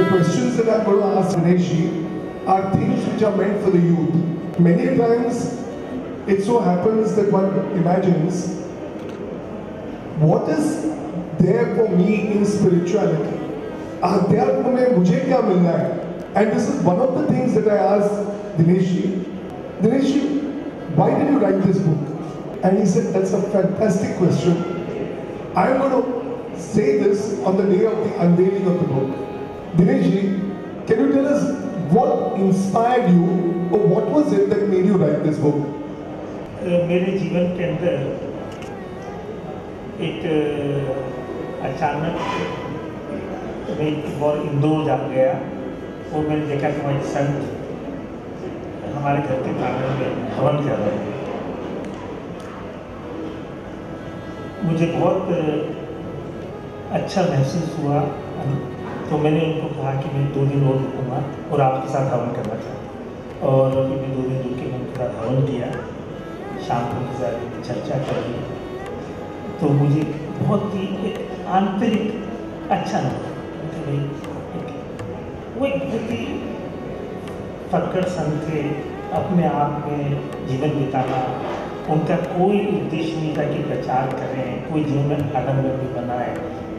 The questions that I'm going to ask Dinesh ji are things which are meant for the youth. Many times it so happens that one imagines what is there for me in spirituality. अध्यात्म में मुझे क्या मिलना है? And this is one of the things that I asked Dinesh ji. Dinesh ji, why did you write this book? And he said, that's a fantastic question. I'm going to say this on the day of the unveiling of the book. Dinesh ji, can you tell us what inspired you or what was it that made you write this book? मेरे जीवन के अंदर एक अचानक मैं इंदौर जा गया और मैंने देखा कि वहाँ संत हमारे घर के प्रांगण में हवन कर रहे हैं। मुझे बहुत अच्छा महसूस हुआ, तो मैंने उनको कहा कि मैं 2 दिन और रुकूँगा और आपके साथ हवन करना चाहता हूँ। और फिर मैं 2 दिन रुक के उनके साथ हवन किया, शाम को उनके साथ चर्चा करी, तो मुझे बहुत ही एक आंतरिक अच्छा लगा। वो एक बहुत ही फक्कड़ संत थे, अपने आप में जीवन बिताना, उनका कोई उद्देश्य नहीं था कि प्रचार करें, कोई जीवन में आडंबर भी बनाए,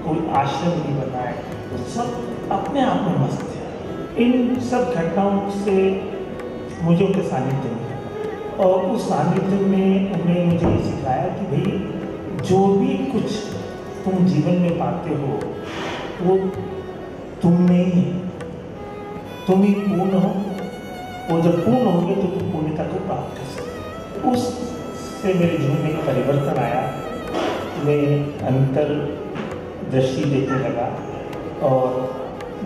कोई आश्रम भी बनाए, तो सब अपने आप में मस्त थे। इन सब घटनाओं से मुझे उनके सानिध्य मिला और उस सानिध्य में उन्होंने मुझे ये सिखाया कि भाई जो भी कुछ तुम जीवन में पाते हो वो तुम में ही, तुम ही पूर्ण हो, और जब पूर्ण होंगे तो तुम पूर्णता को प्राप्त कर सकते। उससे मेरे जीवन में एक परिवर्तन आया, मैं अंतर दृष्टि देखने लगा और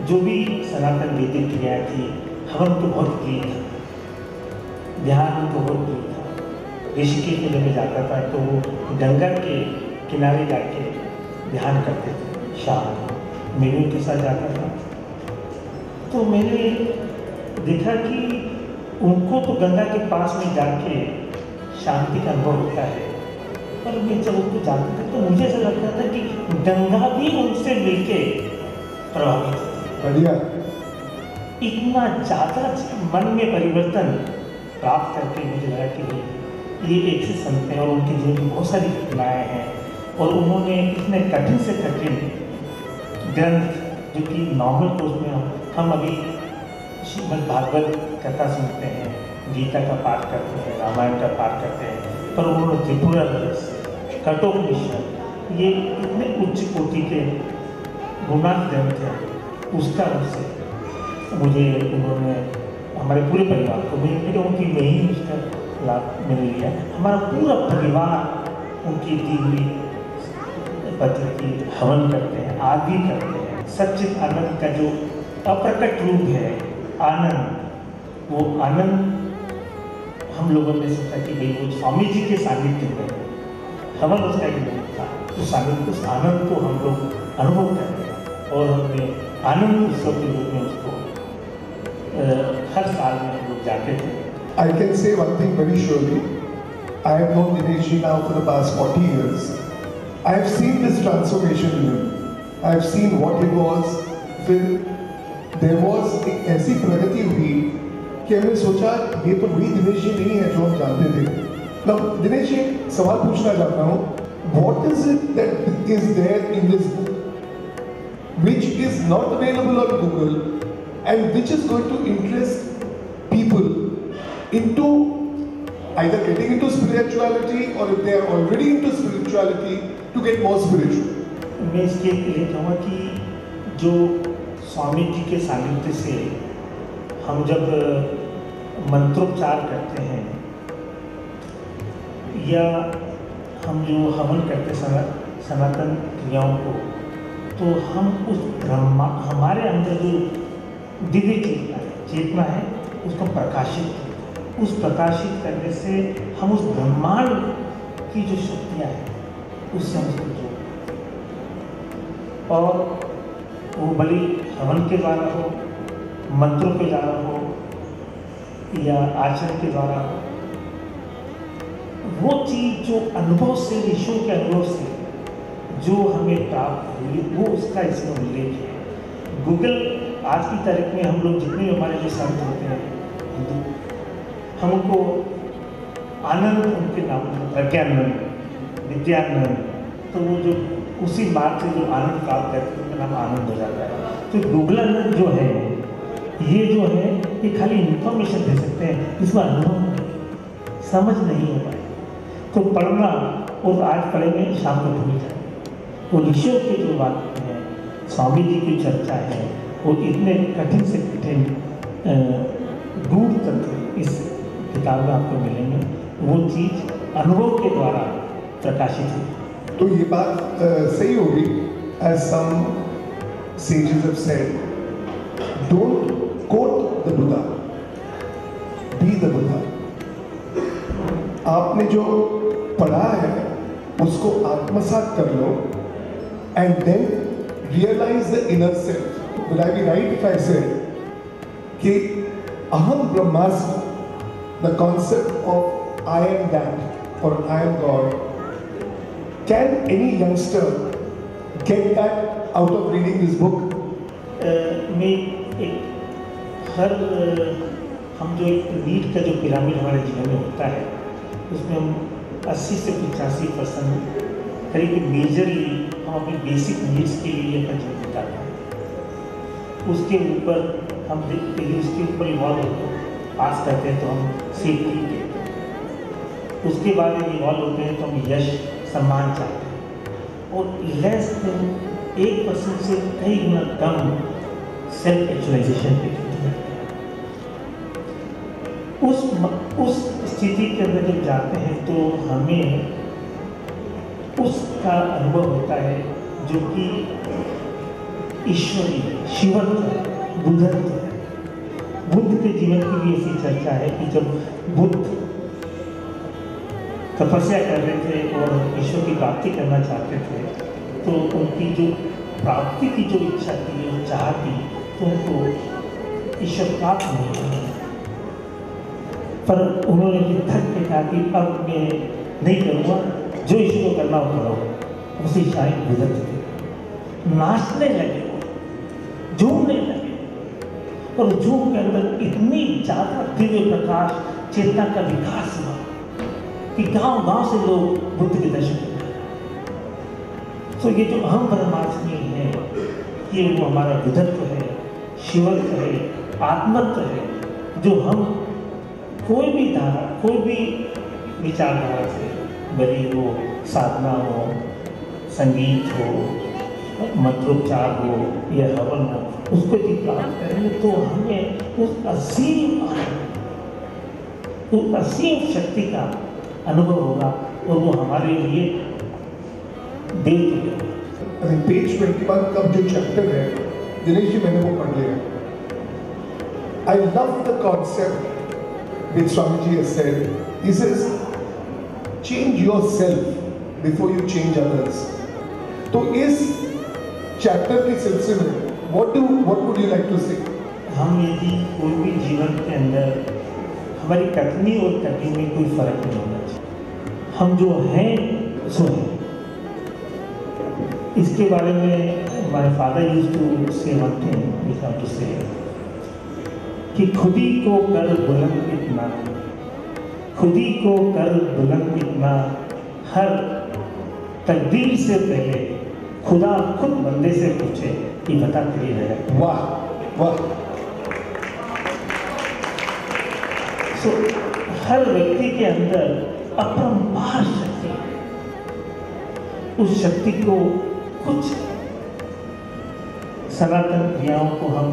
जो भी सनातन वैदिक क्रियाएँ थी, हवन तो बहुत प्रिय था, ध्यान तो बहुत प्रिय था। ऋषिकेश में जब मैं जाता था तो वो गंगा के किनारे जाके ध्यान करते थे, शाम को मैं भी उनके साथ जाता था। तो मैंने देखा कि उनको तो गंगा के पास में जाके शांति का अनुभव होता है, पर मैं जब उनको जाते थे तो मुझे ऐसा लगता था कि गंगा भी उनसे मिलके प्रभावित होती। बढ़िया। इतना ज़्यादा मन में परिवर्तन प्राप्त करके मुझे लगा कि ये एक से संत हैं और उनके जीवन में बहुत सारी घटनाएँ हैं, और उन्होंने इतने कठिन से कठिन ग्रंथ, जो कि नॉर्मल कोर्स में हम अभी श्रीमद् भागवत कथा सुनते हैं, गीता का पाठ करते हैं, रामायण का पाठ करते हैं, पर उन्होंने त्रिपुरा रहस्य, कठोपनिषद, ये इतने उच्च कोटि के गुणात ग्रंथ हैं, उसका उससे मुझे उन्होंने हमारे पूरे परिवार को, मैं उनकी मैं ही उसका लाभ मिल लिया। हमारा पूरा परिवार उनकी दी हुई पद्धति हवन करते हैं, आज भी करते हैं। सच्चित आनंद का जो अप्रकट रूप है आनंद, वो आनंद हम लोगों ने सोचा कि भाई वो स्वामी जी के सानिध्य में हवन उसका एक रूप था, उस सानिध्य, उस आनंद को हम लोग अनुभव करते हैं और हमने आनंद उत्सव के रूप में उसको हर साल में हम लोग जाते थे। I can say one thing very surely. I have known Dinesh ji now for the past 40 years. I have seen this transformation in him. I have seen what he was. फिर there was एक ऐसी प्रगति हुई कि हमने सोचा ये तो वही दिनेश जी नहीं है जो हम जानते थे। Now दिनेश जी, सवाल पूछना चाहता हूँ, what is it that is there in this book which is not available on Google and which is going to interest people into either getting into spirituality or if they are already into spirituality to get more spiritual? मैं इसके लिए कहूँगा कि जो स्वामी जी के सानिध्य से हम जब मंत्रोच्चार करते हैं या हम जो हवन करते समय सनातन क्रियाओं को, तो हम उस ब्रह्मा, हमारे अंदर जो दिव्य चेतना है उसको प्रकाशित करते हैं। उस प्रकाशित करने से हम उस ब्रह्मांड की जो शक्तियाँ हैं उससे हम उसको जोड़ते हैं, और वो भले हवन के द्वारा हो, मंत्रों के द्वारा हो या आचरण के द्वारा हो, वो चीज़ जो अनुभव से, ऋषियों के अनुभव से जो हमें प्राप्त हुई, वो उसका इसमें उल्लेख है। गूगल आज की तारीख में हम लोग जितने भी हमारे जो संत होते हैं हिंदू, हम उनको आनंद उनके नाम प्रज्ञानंद, विद्यानंद, तो वो जो उसी बात से जो आनंद प्राप्त करते हैं उनका नाम आनंद हो जाता है। तो गूगलानंद जो है ये जो है ये खाली इंफॉर्मेशन दे सकते हैं, इसमें अनुभव नहीं, समझ नहीं हो पाए। तो पढ़ना और आज पढ़ेंगे शाम को भूल जाएंगे। वो ऋषियों की जो बात है, स्वामी जी की चर्चा है, वो इतने कठिन से कठिन गूढ़ तत्व इस किताब में आपको मिलेंगे। वो चीज़ अनुभव के द्वारा प्रकाशित है। तो ये बात सही होगी, as some sages have said, don't quote the Buddha, be the Buddha. आपने जो पढ़ा है उसको आत्मसात कर लो and then realize the inner self. Would I be right if I said कि अहम ब्रह्मास्मि, the concept of I am that or I am God, can any youngster get that out of reading this book? मैं एक हर हम जो एक need का जो पिरामिड हमारे जीवन में होता है उसमें हम 80 से 85% करीब मेजरली हम अपनी बेसिक नीड्स के लिए अपना जीवन बिताते हैं। उसके ऊपर हम देखते हैं, उसके ऊपर इन्वॉल्व होते हैं, पास करते हैं तो हम सेफ्टी के, उसके बाद हम इन्वॉल्व होते हैं तो हम यश सम्मान चाहते हैं, और लेस देन 1% से कई गुना कम सेल्फ एक्चुअलाइजेशन पे उस स्थिति के अंदर जब जाते हैं तो हमें उसका अनुभव होता है जो कि ईश्वरी शिवत्व बुद्धत्व है। बुद्ध के जीवन की भी ऐसी चर्चा है कि जब बुद्ध तपस्या कर रहे थे और ईश्वर की प्राप्ति करना चाहते थे तो उनकी जो प्राप्ति की जो इच्छा थी, जो चाह थी, तो उनको ईश्वर प्राप्त नहीं हुआ। पर उन्होंने थक के कहा कि अब मैं नहीं करूँगा, जो ईश्वर को करना हो करो। उसी शायद बुद्धत्व थे, नाचने लगे, झूमने लगे, और झूम के अंदर इतनी ज़्यादा दिव्य प्रकाश चेतना का विकास हुआ कि गांव-गांव से लोग बुद्ध के दर्शन करते हैं। तो ये जो अहम ब्रह्मास्मि है, ये वो हमारा बुद्धत्व है, शिवत्व है, आत्मत्व है, जो हम कोई भी धारा, कोई भी विचारधारा से, भले वो साधना हो, संगीत हो, मंत्रोच्चार हो या हवन हो, उसको यदि प्राप्त करेंगे तो हमें उस असीम आनंद, उस असीम शक्ति का अनुभव होगा और वो हमारे लिए देव होगा। पेज 21 का जो चैप्टर है दिनेश जी, मैंने वो पढ़ लिया। I love the concept which Swamiji has said. He says, change yourself before you change others. तो इस चैप्टर के सिलसिले में what would you like to say? हम यदि कोई भी जीवन के अंदर हमारी कथनी और कथनी में कोई फर्क नहीं होना चाहिए, हम जो हैं सो हैं। इसके बारे में हमारे फादर यूज्ड टू से वन थिंग से कि खुदी को कर बुलंद इतना, खुदी को कर बुलंद इतना, हर तकदीर से पहले खुदा खुद बंदे से पूछे कि बता तेरी है। वाह वाह। सो हर व्यक्ति के अंदर अपरंपार शक्ति है, उस शक्ति को कुछ सनातन क्रियाओं को हम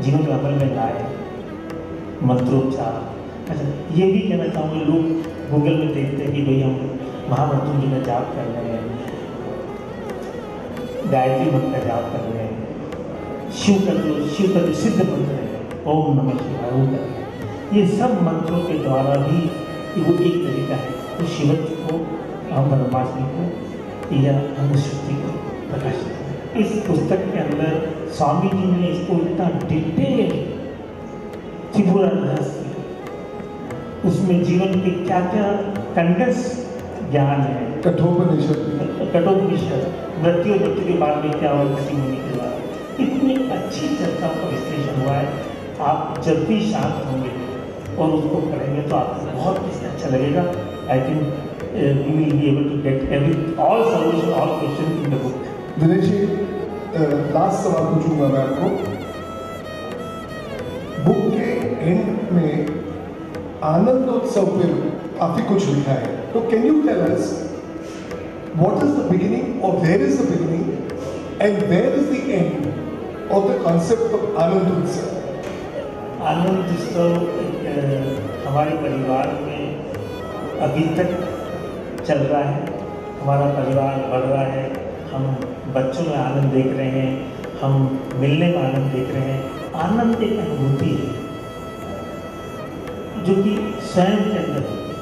जीवन में अमल में लाए, मंत्रोच्चार। अच्छा, ये भी कहना चाहूँगा, लोग गूगल में देखते हैं कि भाई हम महामृत्युंजय का जाप कर रहे हैं, गायत्री मंत्र का जाप कर रहे हैं, शिव का जो सिद्ध मंत्र है, ओम नमः शिवाय, वो कर रहे हैं। ये सब मंत्रों के द्वारा भी वो एक तरीका है, तो शिवत्व को, हम ब्रह्मास्मि को या हम उस शक्ति को प्रकाशित करें। इस पुस्तक के अंदर स्वामी जी ने इसको इतना डिटेल त्रिपुरा रहस्य, उसमें जीवन के क्या क्या कंडेंस ज्ञान है, कठोपनिषद, मृत्यु के बाद में क्या होगा, किसी मुनि के बाद, इतने इतनी अच्छी चर्चाओं का विश्लेषण हुआ है, आप जब भी शांत होंगे और उसको पढ़ेंगे तो आपको बहुत अच्छा लगेगा। I think we will be able to get all solution, all questions in the book. Dinesh ji, last सवाल पूछूंगा मैं आपको। बुक के एंड में आनंदोत्सव पे काफी कुछ लिखा है, तो can you tell us what is the beginning और where is the beginning and where is the end of the concept of आनंदोत्सव? आनंदोत्सव हमारे परिवार में अभी तक चल रहा है। हमारा परिवार बढ़ रहा है, हम बच्चों में आनंद देख रहे हैं, हम मिलने में आनंद देख रहे हैं। आनंद एक अनुभूति है जो कि स्वयं के अंदर होती है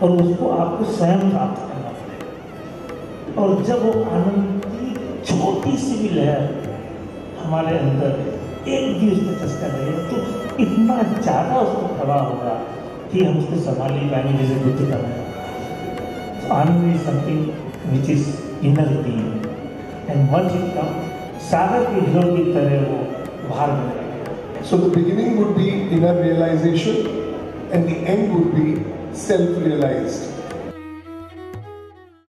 और उसको आपको स्वयं प्राप्त करना पड़ेगा। और जब वो आनंद की छोटी सी भी लहर हमारे अंदर एक भी उसमें चस्का लगेगा तो इतना ज़्यादा उसको प्रभाव होगा कि हम उसको संभाल नहीं पाएंगे जैसे बुद्ध कर रहे हैं। आनंद is something which is inner being, and once it comes, सागर के ढेरों की तरह वो बाहर निकलेगा। So the beginning would be inner realization, and the end would be self-realized.